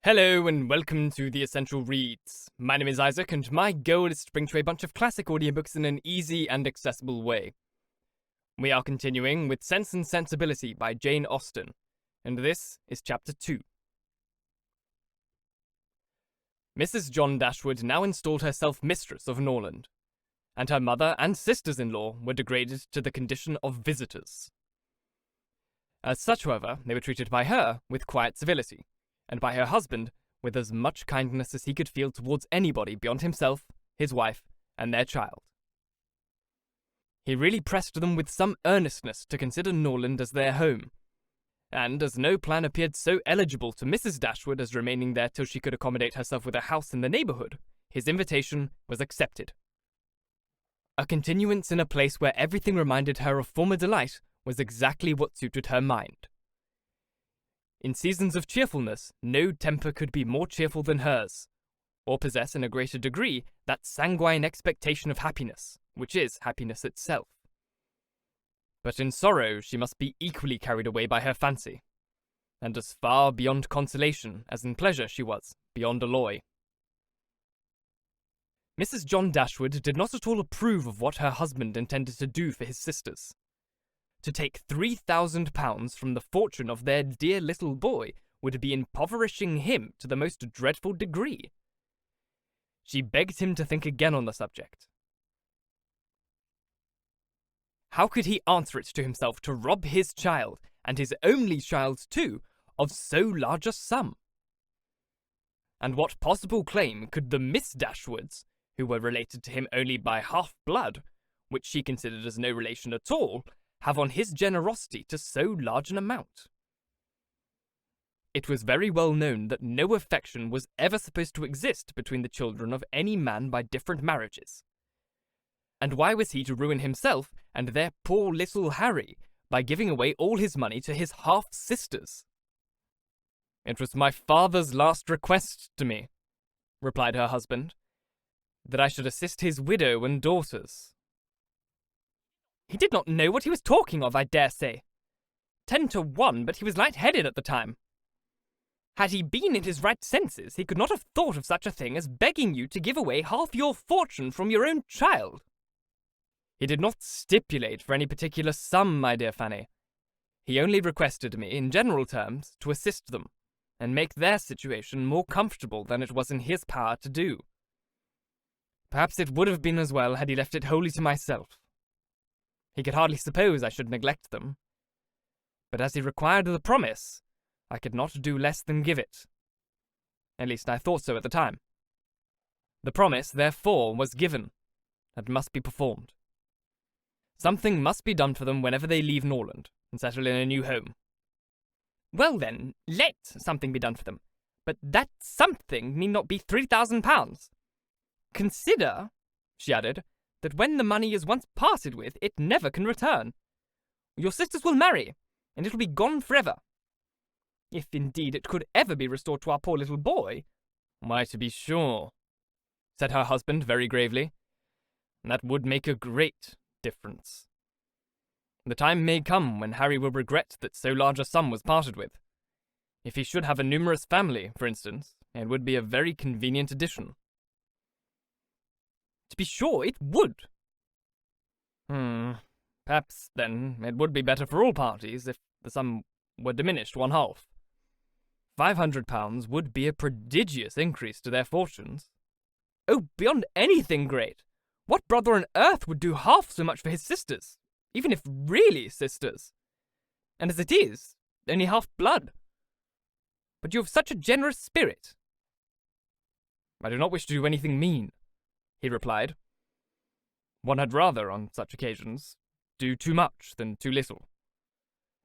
Hello and welcome to The Essential Reads. My name is Isaac and my goal is to bring to you a bunch of classic audiobooks in an easy and accessible way. We are continuing with Sense and Sensibility by Jane Austen, and this is Chapter 2. Mrs. John Dashwood now installed herself mistress of Norland, and her mother and sisters-in-law were degraded to the condition of visitors. As such, however, they were treated by her with quiet civility, and by her husband with as much kindness as he could feel towards anybody beyond himself, his wife, and their child. He really pressed them with some earnestness to consider Norland as their home, and as no plan appeared so eligible to Mrs. Dashwood as remaining there till she could accommodate herself with a house in the neighbourhood, his invitation was accepted. A continuance in a place where everything reminded her of former delight was exactly what suited her mind. In seasons of cheerfulness, no temper could be more cheerful than hers, or possess in a greater degree that sanguine expectation of happiness, which is happiness itself. But in sorrow she must be equally carried away by her fancy, and as far beyond consolation as in pleasure she was beyond alloy. Mrs. John Dashwood did not at all approve of what her husband intended to do for his sisters. To take £3,000 from the fortune of their dear little boy would be impoverishing him to the most dreadful degree. She begged him to think again on the subject. How could he answer it to himself to rob his child, and his only child too, of so large a sum? And what possible claim could the Miss Dashwoods, who were related to him only by half-blood, which she considered as no relation at all, have on his generosity to so large an amount? It was very well known that no affection was ever supposed to exist between the children of any man by different marriages. And why was he to ruin himself and their poor little Harry by giving away all his money to his half-sisters? "It was my father's last request to me," replied her husband, "that I should assist his widow and daughters." "He did not know what he was talking of, I dare say. 10 to 1, but he was light-headed at the time. Had he been in his right senses, he could not have thought of such a thing as begging you to give away half your fortune from your own child." "He did not stipulate for any particular sum, my dear Fanny. He only requested me, in general terms, to assist them, and make their situation more comfortable than it was in his power to do. Perhaps it would have been as well had he left it wholly to myself. He could hardly suppose I should neglect them. But as he required the promise, I could not do less than give it. At least I thought so at the time. The promise, therefore, was given, and must be performed. Something must be done for them whenever they leave Norland, and settle in a new home." "Well then, let something be done for them, but that something need not be £3,000. Consider," she added, "that when the money is once parted with, it never can return. Your sisters will marry, and it will be gone forever. If, indeed, it could ever be restored to our poor little boy." "Why, to be sure," said her husband very gravely, "that would make a great difference. The time may come when Harry will regret that so large a sum was parted with. If he should have a numerous family, for instance, it would be a very convenient addition." "To be sure, it would." Perhaps, then, it would be better for all parties if the sum were diminished one half. £500 would be a prodigious increase to their fortunes." "Oh, beyond anything great! What brother on earth would do half so much for his sisters, even if really sisters? And as it is, only half-blood. But you have such a generous spirit." "I do not wish to do anything mean," he replied. "One had rather, on such occasions, do too much than too little.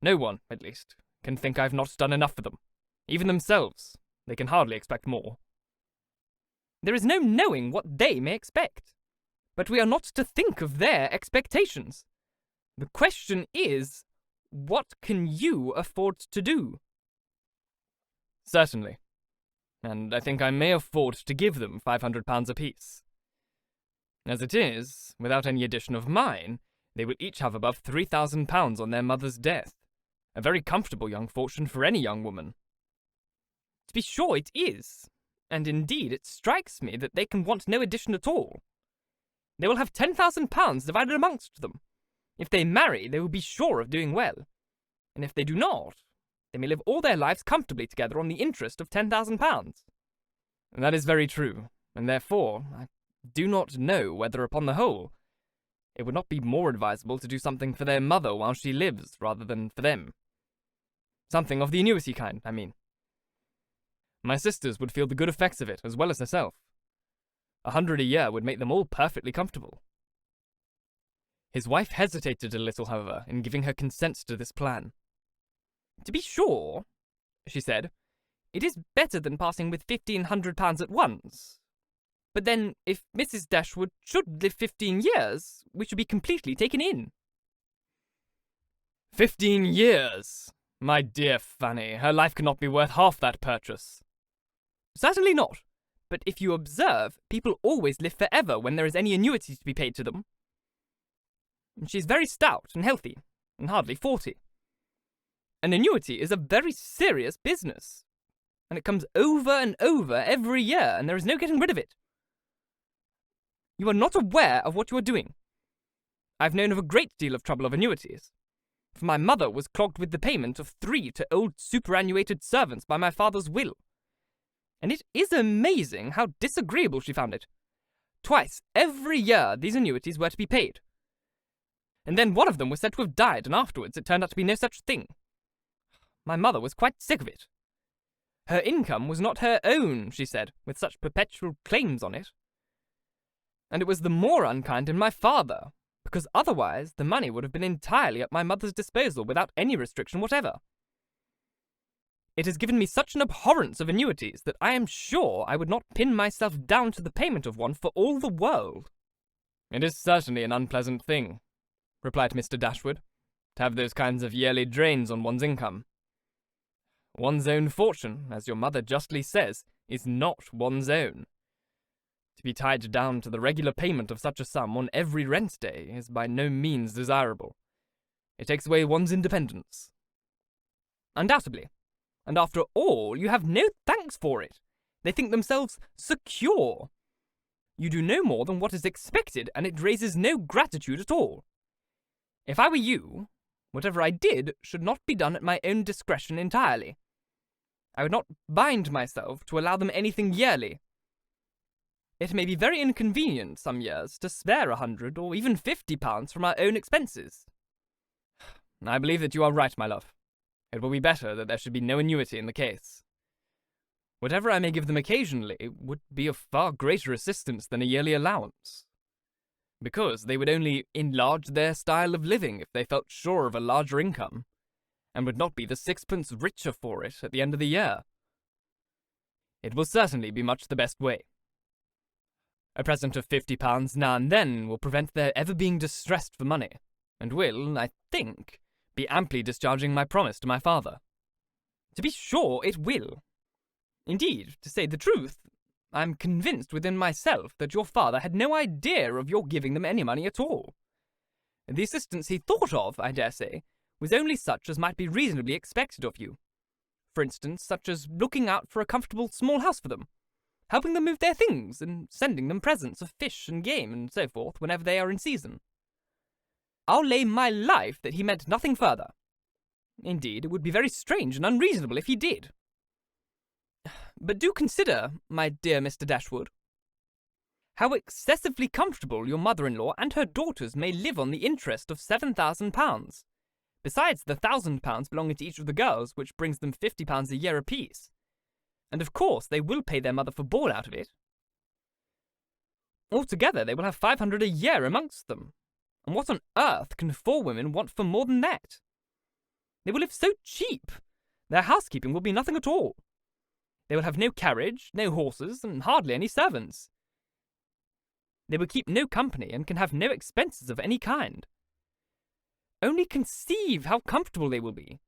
No one, at least, can think I have not done enough for them. Even themselves, they can hardly expect more." "There is no knowing what they may expect. But we are not to think of their expectations. The question is, what can you afford to do?" "Certainly. And I think I may afford to give them £500 apiece. As it is, without any addition of mine, they will each have above £3,000 on their mother's death. A very comfortable young fortune for any young woman." To be sure it is, and indeed it strikes me that they can want no addition at all. They will have £10,000 divided amongst them. If they marry, they will be sure of doing well, and if they do not, they may live all their lives comfortably together on the interest of £10,000. That is very true, and therefore I do not know whether, upon the whole, it would not be more advisable to do something for their mother while she lives rather than for them. Something of the annuity kind, I mean. My sisters would feel the good effects of it, as well as herself. 100 a year would make them all perfectly comfortable. His wife hesitated a little, however, in giving her consent to this plan. To be sure, she said, it is better than parting with £1,500 at once. But then, if Mrs. Dashwood should live 15 years, we should be completely taken in. 15 years? My dear Fanny, her life cannot be worth half that purchase. Certainly not. But if you observe, people always live forever when there is any annuity to be paid to them. She is very stout and healthy, and hardly 40. An annuity is a very serious business, and it comes over and over every year, and there is no getting rid of it. You are not aware of what you are doing. I have known of a great deal of trouble of annuities, for my mother was clogged with the payment of 3 to old superannuated servants by my father's will, and it is amazing how disagreeable she found it. Twice every year these annuities were to be paid, and then one of them was said to have died, and afterwards it turned out to be no such thing. My mother was quite sick of it. Her income was not her own, she said, with such perpetual claims on it. And it was the more unkind in my father, because otherwise the money would have been entirely at my mother's disposal without any restriction whatever. It has given me such an abhorrence of annuities that I am sure I would not pin myself down to the payment of one for all the world. It is certainly an unpleasant thing, replied Mr. Dashwood, to have those kinds of yearly drains on one's income. One's own fortune, as your mother justly says, is not one's own. To be tied down to the regular payment of such a sum on every rent day is by no means desirable. It takes away one's independence. Undoubtedly. And after all, you have no thanks for it. They think themselves secure. You do no more than what is expected, and it raises no gratitude at all. If I were you, whatever I did should not be done at my own discretion entirely. I would not bind myself to allow them anything yearly. It may be very inconvenient some years to spare £100 or even £50 from our own expenses. I believe that you are right, my love. It will be better that there should be no annuity in the case. Whatever I may give them occasionally would be of far greater assistance than a yearly allowance, because they would only enlarge their style of living if they felt sure of a larger income, and would not be the sixpence richer for it at the end of the year. It will certainly be much the best way. A present of £50 now and then will prevent their ever being distressed for money, and will, I think, be amply discharging my promise to my father. To be sure it will. Indeed, to say the truth, I am convinced within myself that your father had no idea of your giving them any money at all. The assistance he thought of, I dare say, was only such as might be reasonably expected of you. For instance, such as looking out for a comfortable small house for them, helping them move their things, and sending them presents of fish and game and so forth whenever they are in season. I'll lay my life that he meant nothing further. Indeed, it would be very strange and unreasonable if he did. But do consider, my dear Mr. Dashwood, how excessively comfortable your mother-in-law and her daughters may live on the interest of £7,000, besides the £1,000 belonging to each of the girls, which brings them £50 a year apiece. And of course they will pay their mother for board out of it. Altogether they will have £500 a year amongst them. And what on earth can 4 women want for more than that? They will live so cheap. Their housekeeping will be nothing at all. They will have no carriage, no horses, and hardly any servants. They will keep no company and can have no expenses of any kind. Only conceive how comfortable they will be.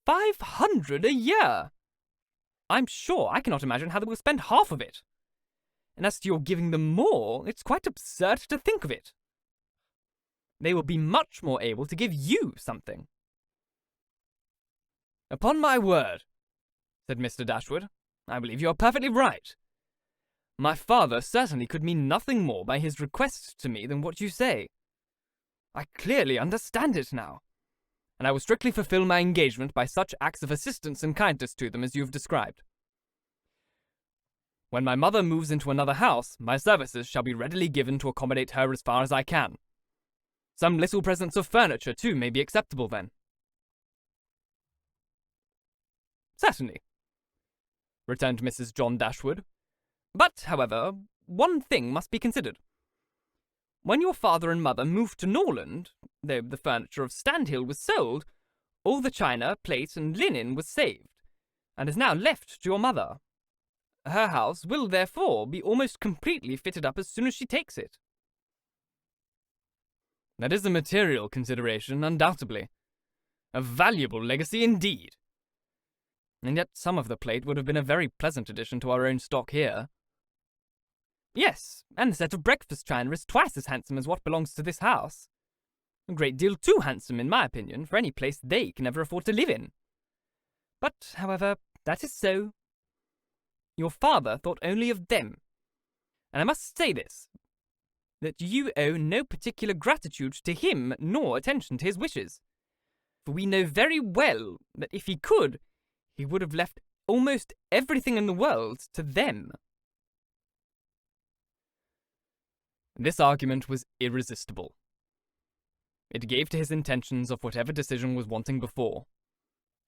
£500 a year! I'm sure I cannot imagine how they will spend half of it. And as to your giving them more, it's quite absurd to think of it. They will be much more able to give you something. Upon my word, said Mr. Dashwood, I believe you are perfectly right. My father certainly could mean nothing more by his request to me than what you say. I clearly understand it now, and I will strictly fulfill my engagement by such acts of assistance and kindness to them as you have described. When my mother moves into another house, my services shall be readily given to accommodate her as far as I can. Some little presents of furniture, too, may be acceptable then. Certainly, returned Mrs. John Dashwood. But, however, one thing must be considered. When your father and mother moved to Norland, though the furniture of Standhill was sold, all the china, plate, and linen was saved, and is now left to your mother. Her house will, therefore, be almost completely fitted up as soon as she takes it. That is a material consideration, undoubtedly. A valuable legacy indeed. And yet some of the plate would have been a very pleasant addition to our own stock here. Yes, and the set of breakfast china is twice as handsome as what belongs to this house. A great deal too handsome, in my opinion, for any place they can ever afford to live in. But, however, that is so. Your father thought only of them. And I must say this, that you owe no particular gratitude to him nor attention to his wishes. For we know very well that if he could, he would have left almost everything in the world to them. This argument was irresistible. It gave to his intentions of whatever decision was wanting before,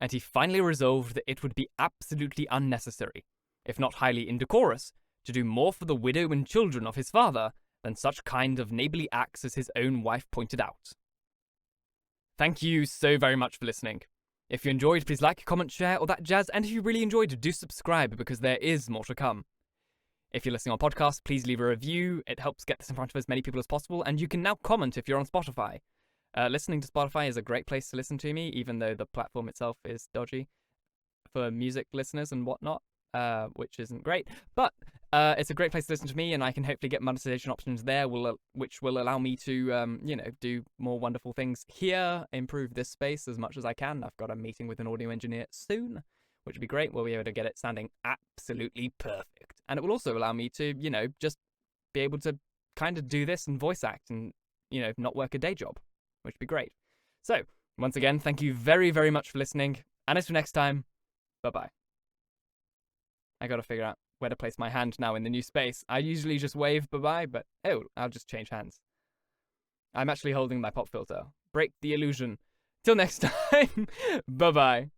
and he finally resolved that it would be absolutely unnecessary, if not highly indecorous, to do more for the widow and children of his father than such kind of neighbourly acts as his own wife pointed out. Thank you so very much for listening. If you enjoyed, please like, comment, share, all that jazz, and if you really enjoyed, do subscribe, because there is more to come. If you're listening on podcast, please leave a review. It helps get this in front of as many people as possible, and you can now comment if you're on Spotify. Listening to Spotify is a great place to listen to me, even though the platform itself is dodgy for music listeners and whatnot, which isn't great. But it's a great place to listen to me, and I can hopefully get monetization options there, which will allow me to, do more wonderful things here, improve this space as much as I can. I've got a meeting with an audio engineer soon, which would be great. We'll be able to get it sounding absolutely perfect. And it will also allow me to, just be able to kind of do this and voice act and, not work a day job, which would be great. So, once again, thank you very, very much for listening. And until next time, bye-bye. I gotta figure out where to place my hand now in the new space. I usually just wave bye-bye, but I'll just change hands. I'm actually holding my pop filter. Break the illusion. Till next time, bye-bye.